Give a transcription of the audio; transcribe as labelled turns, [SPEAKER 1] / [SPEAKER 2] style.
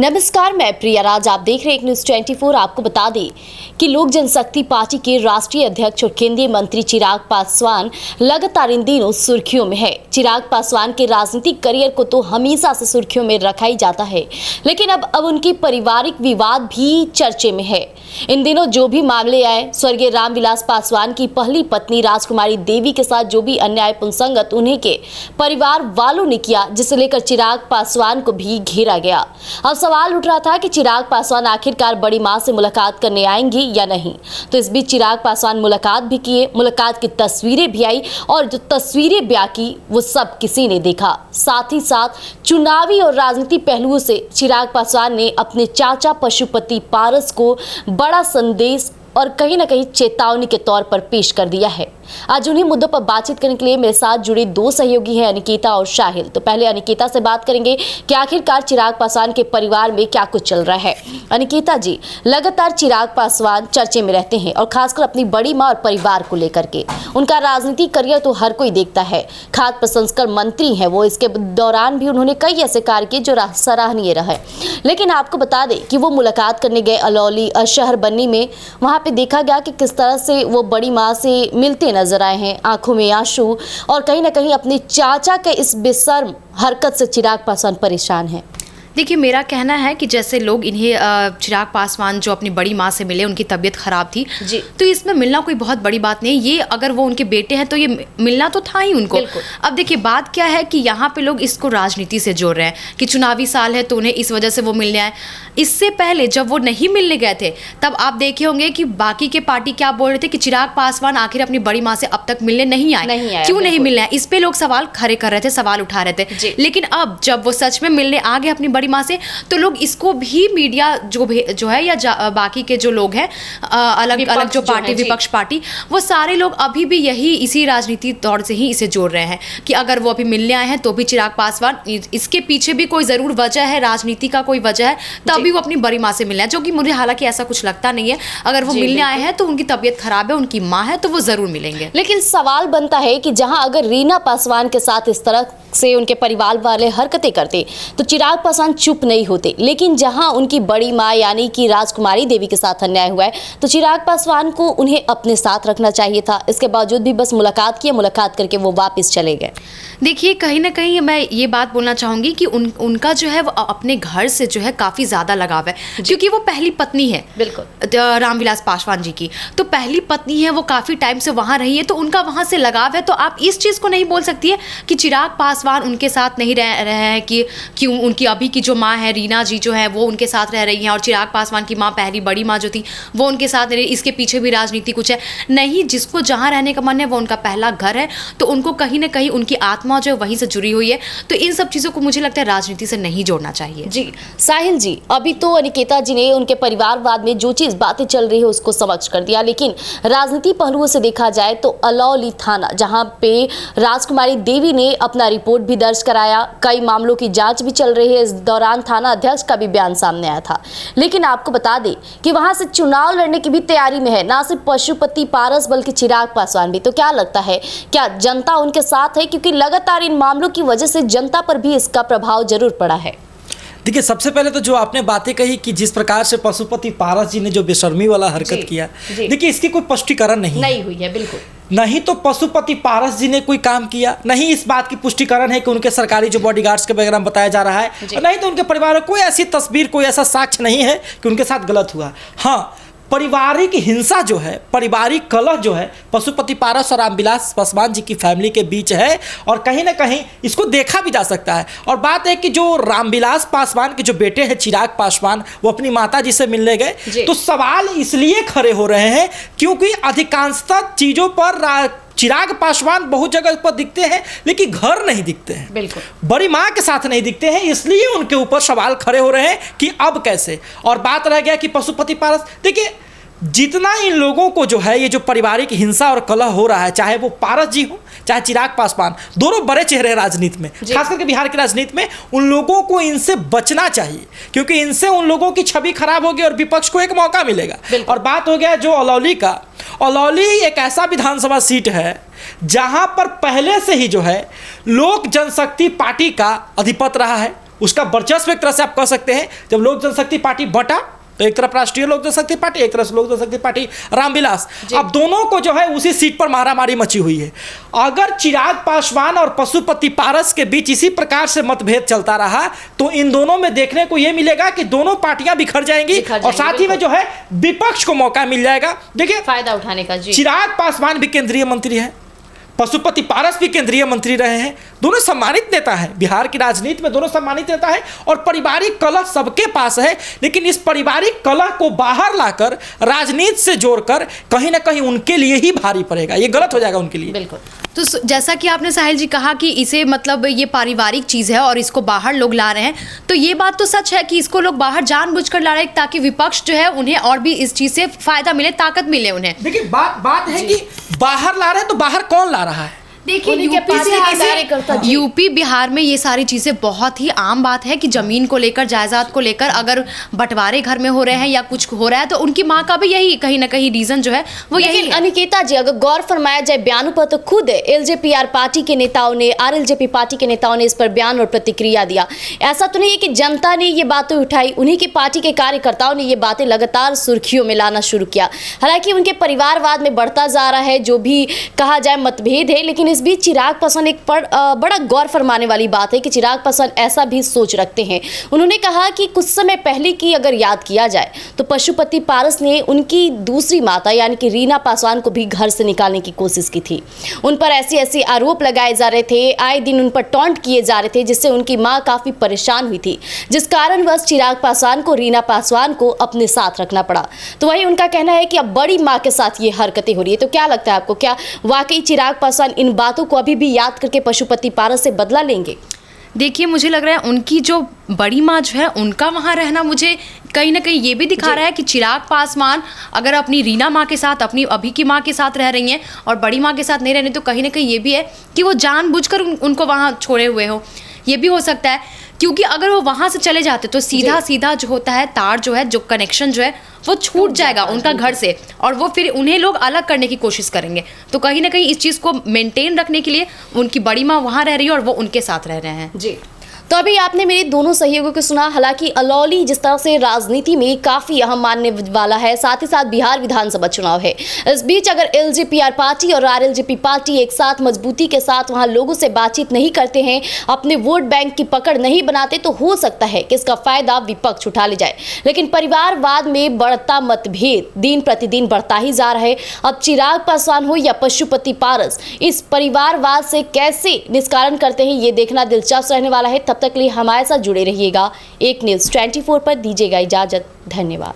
[SPEAKER 1] नमस्कार, मैं प्रिया राज। आप देख रहे हैं एक न्यूज़ 24। आपको बता दें कि लोक जनशक्ति पार्टी के राष्ट्रीय अध्यक्ष और केंद्रीय मंत्री चिराग पासवान लगातार इन दिनों सुर्खियों में है। चिराग पासवान के राजनीतिक करियर को तो हमेशा से सुर्खियों में रखा ही जाता है, लेकिन अब उनकी पारिवारिक विवाद भी चर्चे में है। इन दिनों जो भी मामले आए, स्वर्गीय रामविलास पासवान की पहली पत्नी राजकुमारी देवी के साथ जो भी अन्याय पुंसंगत उन्हीं के परिवार वालों ने किया, जिसे लेकर चिराग पासवान को भी घेरा गया। अब सवाल उठ रहा था कि चिराग पासवान आखिरकार बड़ी मां से मुलाकात करने आएंगे या नहीं। तो इस बीच चिराग पासवान मुलाकात भी किए, मुलाकात की तस्वीरें भी आई और जो तस्वीरें ब्याह की वो सब किसी ने देखा। साथ ही साथ चुनावी और राजनीतिक पहलुओं से चिराग पासवान ने अपने चाचा पशुपति पारस को बड़ा संदेश और कहीं ना कहीं चेतावनी के तौर पर पेश कर दिया है। आज उन्हीं मुद्दों पर बातचीत करने के लिए मेरे साथ जुड़े दो सहयोगी हैं, अनिकेता और शाहिल। तो पहले अनिकेता से बात करेंगे कि आखिरकार चिराग पासवान के परिवार में क्या कुछ चल रहा है। अनिकेता जी, लगातार चिराग पासवान चर्चे में रहते हैं और खासकर अपनी बड़ी मां और परिवार को लेकर के। उनका राजनीतिक करियर तो हर कोई देखता है, खाद्य प्रसंस्करण मंत्री हैं वो। इसके दौरान भी उन्होंने कई ऐसे कार्य किए जो सराहनीय रहे। लेकिन आपको बता दें कि वो मुलाकात करने गए अलौली शहर बन्नी में। वहाँ पे देखा गया कि किस तरह से वो बड़ी माँ से मिलते नजर आए हैं, आंखों में आंसू, और कहीं ना कहीं अपने चाचा के इस बेशर्म हरकत से चिराग पासवान परेशान हैं।
[SPEAKER 2] देखिए, मेरा कहना है कि जैसे लोग इन्हें चिराग पासवान जो अपनी बड़ी माँ से मिले, उनकी तबीयत खराब थी जी, तो इसमें मिलना कोई बहुत बड़ी बात नहीं। ये अगर वो उनके बेटे हैं तो ये मिलना तो था ही उनको। अब देखिए, बात क्या है कि यहाँ पे लोग इसको राजनीति से जोड़ रहे हैं कि चुनावी साल है तो उन्हें इस वजह से वो मिलने आए। इससे पहले जब वो नहीं मिलने गए थे तब आप देखे होंगे कि बाकी के पार्टी क्या बोल रहे थे कि चिराग पासवान आखिर अपनी बड़ी माँ से अब तक मिलने नहीं आए, क्यों नहीं मिलने आए। इस पे लोग सवाल खड़े कर रहे थे, सवाल उठा रहे थे। लेकिन अब जब वो सच में मिलने आ गए अपनी बड़ी माँ से, तो लोग इसको भी मीडिया जो है या बाकी के जो लोग हैं अलग अलग जो पार्टी, विपक्ष पार्टी, वो सारे लोग अभी भी इसी राजनीति तौर से ही इसे जोड़ रहे हैं कि अगर वो अभी मिलने आए हैं तो भी चिराग पासवान, इसके पीछे भी कोई जरूर वजह है, राजनीति का कोई वजह है, तभी वो अपनी बड़ी माँ से मिलना है, जो कि मुझे हालांकि ऐसा कुछ लगता नहीं है। अगर वो मिलने आए हैं तो उनकी तबीयत खराब है, उनकी माँ है, तो वो जरूर मिलेंगे।
[SPEAKER 1] लेकिन सवाल बनता है कि जहां अगर रीना पासवान के साथ इस तरह से उनके परिवार वाले हरकतें करते तो चिराग पासवान चुप नहीं होते, लेकिन जहां उनकी बड़ी मां यानी कि राजकुमारी देवी के साथ अन्याय हुआ है तो चिराग पासवान को उन्हें अपने साथ रखना चाहिए था। इसके बावजूद भी बस मुलाकात करके वो वापस चले गए।
[SPEAKER 2] देखिए, कहीं ना कहीं मैं ये बात बोलना चाहूँगी कि उनका जो है वो अपने घर से जो है काफ़ी ज़्यादा लगाव है, क्योंकि वो पहली पत्नी है बिल्कुल रामविलास पासवान जी की। तो पहली पत्नी है, वो काफ़ी टाइम से वहाँ रही है, तो उनका वहाँ से लगाव है। तो आप इस चीज़ को नहीं बोल सकती है कि चिराग पासवान उनके साथ नहीं रह रहे हैं, कि क्यों उनकी अभी की जो माँ है रीना जी जो है वो उनके साथ रह रही हैं और चिराग पासवान की माँ, पहली बड़ी माँ जो थी, वो उनके साथ रह रही। इसके पीछे भी राजनीति कुछ है नहीं। जिसको जहाँ रहने का मन है वो उनका पहला घर है, तो उनको कहीं ना कहीं उनकी आत्मा जो है वहीं से जुड़ी हुई है। तो इन सब चीज़ों को मुझे लगता है राजनीति से नहीं जोड़ना चाहिए।
[SPEAKER 1] जी साहिल जी, अभी तो अनिकेता जी ने उनके परिवारवाद में जो चीज़ बातें चल रही है उसको समझ कर दिया, लेकिन राजनीति पहलुओं से देखा जाए तो अलौली थाना, जहाँ पे राजकुमारी देवी ने अपना रिपोर्ट भी दर्ज कराया, कई मामलों की जांच भी चल रही है। इस दौरान थाना अध्यक्ष का भी बयान सामने आया था। लेकिन आपको बता दें कि वहां से चुनाव लड़ने की भी तैयारी में है, ना सिर्फ पशुपति पारस बल्कि चिराग पासवान भी। तो क्या लगता है, क्या जनता उनके साथ है? क्योंकि लगातार इन मामलों की वजह से जनता पर भी इसका प्रभाव जरूर पड़ा है।
[SPEAKER 3] देखिए, सबसे पहले तो जो आपने बातें कही कि जिस प्रकार से पशुपति पारस जी ने जो बेशर्मी वाला हरकत किया, देखिए इसकी कोई स्पष्टीकरण नहीं हुई है। बिल्कुल नहीं तो पशुपति पारस जी ने कोई काम किया, नहीं इस बात की पुष्टिकरण है कि उनके सरकारी जो बॉडीगार्ड्स के वगैरह बताया जा रहा है, और नहीं तो उनके परिवार में कोई ऐसी तस्वीर, कोई ऐसा साक्ष्य नहीं है कि उनके साथ गलत हुआ। हाँ, पारिवारिक हिंसा जो है, पारिवारिक कलह जो है पशुपति पारस और रामविलास पासवान जी की फैमिली के बीच है, और कहीं ना कहीं इसको देखा भी जा सकता है। और बात है कि जो रामविलास पासवान के जो बेटे हैं चिराग पासवान, वो अपनी माता जी से मिलने गए, तो सवाल इसलिए खड़े हो रहे हैं क्योंकि अधिकांशतः चीज़ों पर चिराग पासवान बहुत जगह पर दिखते हैं, लेकिन घर नहीं दिखते हैं, बिल्कुल बड़ी माँ के साथ नहीं दिखते हैं, इसलिए उनके ऊपर सवाल खड़े हो रहे हैं कि अब कैसे। और बात रह गया कि पशुपति पारस, देखिए जितना इन लोगों को जो है ये जो पारिवारिक हिंसा और कलह हो रहा है, चाहे वो पारस जी हो चाहे चिराग पासवान, दोनों बड़े चेहरे राजनीति में, खास करके बिहार की राजनीति में, उन लोगों को इनसे बचना चाहिए, क्योंकि इनसे उन लोगों की छवि खराब होगी और विपक्ष को एक मौका मिलेगा। और बात हो गया जो अलौली का, अलौली एक ऐसा विधानसभा सीट है जहां पर पहले से ही जो है लोक जनशक्ति पार्टी का अधिपत रहा है, उसका वर्चस्व एक तरह से आप कह सकते हैं। जब लोक जनशक्ति पार्टी बटा तो एक तरफ राष्ट्रीय लोक जनशक्ति पार्टी, एक तरफ से लोक जनशक्ति पार्टी रामविलास, अब दोनों को जो है उसी सीट पर मारामारी मची हुई है। अगर चिराग पासवान और पशुपति पारस के बीच इसी प्रकार से मतभेद चलता रहा तो इन दोनों में देखने को यह मिलेगा कि दोनों पार्टियां बिखर जाएंगी और साथ ही में जो है विपक्ष को मौका मिल जाएगा देखिए
[SPEAKER 1] फायदा उठाने का।
[SPEAKER 3] चिराग पासवान भी केंद्रीय मंत्री है, पशुपति पारस भी केंद्रीय मंत्री रहे हैं, दोनों सम्मानित नेता है, बिहार की राजनीति में दोनों सम्मानित नेता है और पारिवारिक कलह सबके पास है। लेकिन इस पारिवारिक कलह को बाहर लाकर राजनीति से जोड़कर कहीं ना कहीं उनके लिए ही भारी पड़ेगा, ये गलत हो जाएगा उनके लिए।
[SPEAKER 2] बिल्कुल। तो जैसा कि आपने साहिल जी कहा कि इसे मतलब ये पारिवारिक चीज़ है और इसको बाहर लोग ला रहे हैं, तो ये बात तो सच है कि इसको लोग बाहर जानबूझकर ला रहे हैं ताकि विपक्ष जो है उन्हें और भी इस चीज़ से फायदा मिले, ताकत मिले उन्हें।
[SPEAKER 3] देखिए बात है कि बाहर ला रहे हैं तो बाहर कौन ला रहा है?
[SPEAKER 2] देखिए यूपी बिहार में ये सारी चीज़ें बहुत ही आम बात है कि ज़मीन को लेकर, जायदाद को लेकर अगर बंटवारे घर में हो रहे हैं या कुछ हो रहा है तो उनकी माँ का भी यही कहीं ना कहीं रीज़न जो है वो यही है।
[SPEAKER 1] अनिकेता जी, अगर गौर फरमाया जाए बयानों पर तो खुद एलजेपीआर पार्टी के नेताओं ने, आरएलजेपी पार्टी के नेताओं ने इस पर बयान और प्रतिक्रिया दिया। ऐसा तो नहीं है कि जनता ने ये बातें उठाई, उन्हीं की पार्टी के कार्यकर्ताओं ने ये बातें लगातार सुर्खियों में लाना शुरू किया। हालांकि उनके परिवारवाद में बढ़ता जा रहा है जो भी कहा जाए मतभेद है, लेकिन इस बीच चिराग पासवान एक बड़ा गौर फरमाने वाली बात है कि चिराग पासवान ऐसा भी सोच रखते हैं। उन्होंने कहा कि कुछ समय पहले की अगर याद किया जाए तो पशुपति पारस ने उनकी दूसरी माता यानी कि रीना पासवान को भी घर से निकालने की कोशिश की थी। उन पर ऐसे आरोप लगाए जा रहे थे, आए दिन उन पर टॉन्ट किए जा रहे थे, जिससे उनकी मां काफी परेशान हुई थी, जिस कारणवश चिराग पासवान को रीना पासवान को अपने साथ रखना पड़ा। तो वही उनका कहना है कि अब बड़ी मां के साथ ये हरकतें हो रही है। तो क्या लगता है आपको, क्या वाकई चिराग पासवान इन बातों को अभी भी याद करके पशुपति पारस से बदला लेंगे?
[SPEAKER 2] देखिए मुझे लग रहा है उनकी जो बड़ी माँ जो है उनका वहाँ रहना मुझे कहीं ना कहीं ये भी दिखा रहा है कि चिराग पासवान अगर अपनी रीना माँ के साथ, अपनी अभी की माँ के साथ रह रही हैं और बड़ी माँ के साथ नहीं रहने, तो कहीं ना कहीं ये भी है कि वो जानबूझकर उनको वहाँ छोड़े हुए हो। ये भी हो सकता है क्योंकि अगर वो वहाँ से चले जाते तो सीधा जो होता है तार जो है, जो कनेक्शन जो है वो छूट जाएगा उनका घर से और वो फिर उन्हें लोग अलग करने की कोशिश करेंगे। तो कहीं ना कहीं इस चीज़ को मेंटेन रखने के लिए उनकी बड़ी माँ वहाँ रह रही है और वो उनके साथ रह रहे हैं।
[SPEAKER 1] जी, तो अभी आपने मेरे दोनों सहयोगियों को सुना। हालांकि अलौली जिस तरह से राजनीति में काफ़ी अहम मानने वाला है, साथ ही साथ बिहार विधानसभा चुनाव है। इस बीच अगर एलजेपीआर पार्टी और आरएलजेपी पार्टी एक साथ मजबूती के साथ वहां लोगों से बातचीत नहीं करते हैं, अपने वोट बैंक की पकड़ नहीं बनाते, तो हो सकता है कि इसका फायदा विपक्ष उठा ले जाए। लेकिन परिवारवाद में बढ़ता मतभेद दिन प्रतिदिन बढ़ता ही जा रहा है। अब चिराग पासवान हो या पशुपति पारस, इस परिवारवाद से कैसे निष्कारण करते हैं ये देखना दिलचस्प रहने वाला है। तब तक के लिए हमारे साथ जुड़े रहिएगा। एक न्यूज़ 24 पर दीजिएगा इजाजत। धन्यवाद।